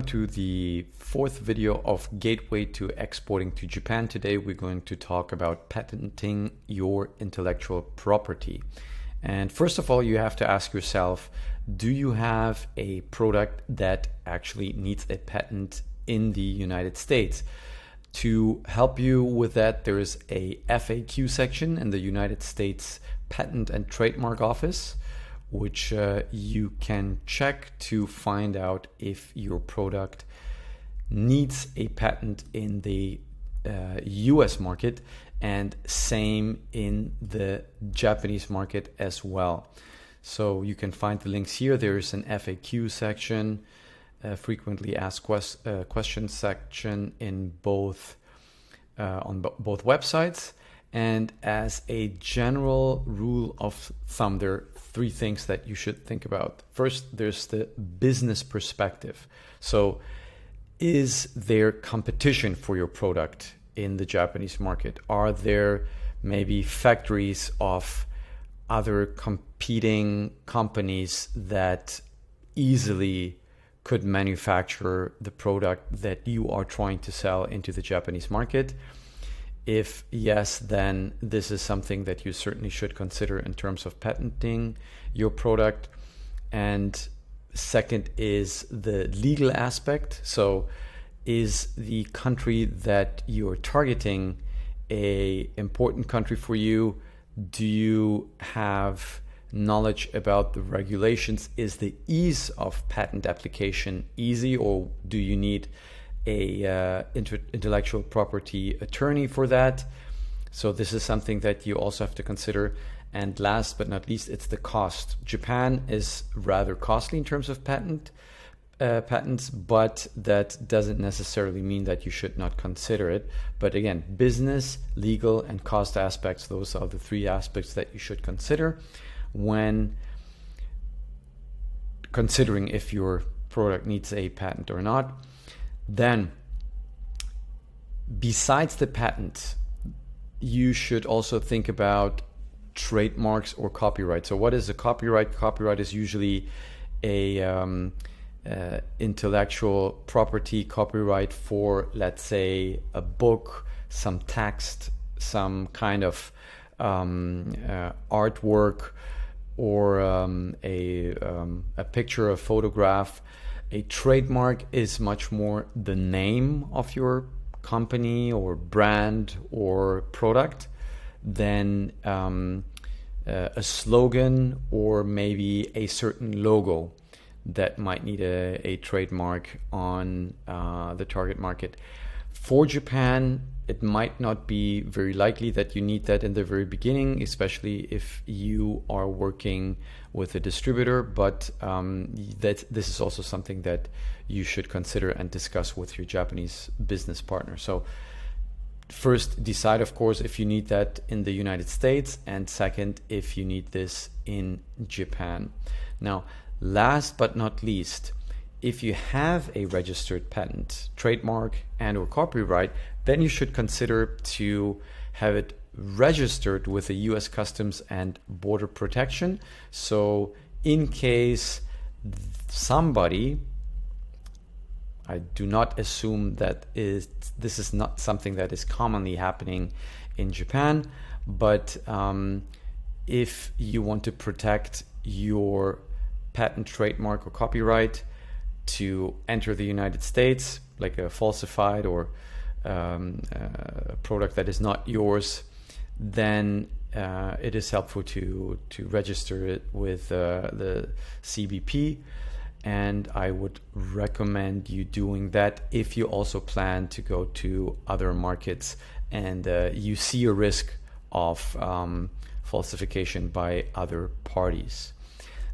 To the fourth video of Gateway to Exporting to Japan. Today we're going to talk about patenting your intellectual property. And first of all, you have to ask yourself, do you have a product that actually needs a patent in the United States? To help you with that, there is a FAQ section in the United States Patent and Trademark Office, which you can check to find out if your product needs a patent in the US market, and same in the Japanese market as well. So you can find the links here. There's an FAQ section, frequently asked questions section in both both websites. And as a general rule of thumb, there are three things that you should think about. First, there's the business perspective. So is there competition for your product in the Japanese market? Are there maybe factories of other competing companies that easily could manufacture the product that you are trying to sell into the Japanese market? If yes, then this is something that you certainly should consider in terms of patenting your product. And second is the legal aspect. So is the country that you're targeting an important country for you? Do you have knowledge about the regulations? Is the ease of patent application easy, or do you need a intellectual property attorney for that? So this is something that you also have to consider. And last but not least, it's the cost. Japan is rather costly in terms of patents, but that doesn't necessarily mean that you should not consider it. But again, business, legal, and cost aspects, those are the three aspects that you should consider when considering if your product needs a patent or not. Then, besides the patent, you should also think about trademarks or copyright. So what is a copyright? Copyright is usually a intellectual property copyright for, let's say, a book, some text, some kind of artwork, or a picture, a photograph. A trademark is much more the name of your company or brand or product than a slogan or maybe a certain logo that might need a trademark on the target market. For Japan, it might not be very likely that you need that in the very beginning, especially if you are working with a distributor, but this is also something that you should consider and discuss with your Japanese business partner. So first, decide, of course, if you need that in the United States, and second, if you need this in Japan. Now, last but not least, if you have a registered patent, trademark, and or copyright, then you should consider to have it registered with the US Customs and Border Protection. So in case somebody, I do not assume that this is not something that is commonly happening in Japan, but if you want to protect your patent, trademark, or copyright to enter the United States, like a falsified or a product that is not yours, then it is helpful to register it with the CBP. And I would recommend you doing that if you also plan to go to other markets and you see a risk of falsification by other parties.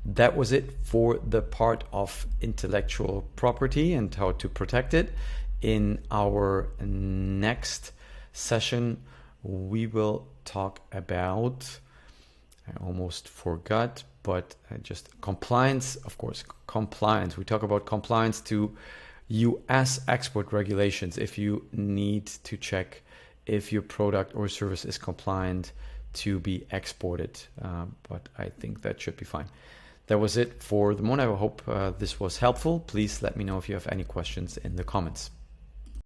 That was it for the part of intellectual property and how to protect it. In our next session, we will talk about, I almost forgot, but just compliance. Of course, compliance. We talk about compliance to US export regulations if you need to check if your product or service is compliant to be exported. But I think that should be fine. that was it for the moment. I hope this was helpful. Please let me know if you have any questions in the comments.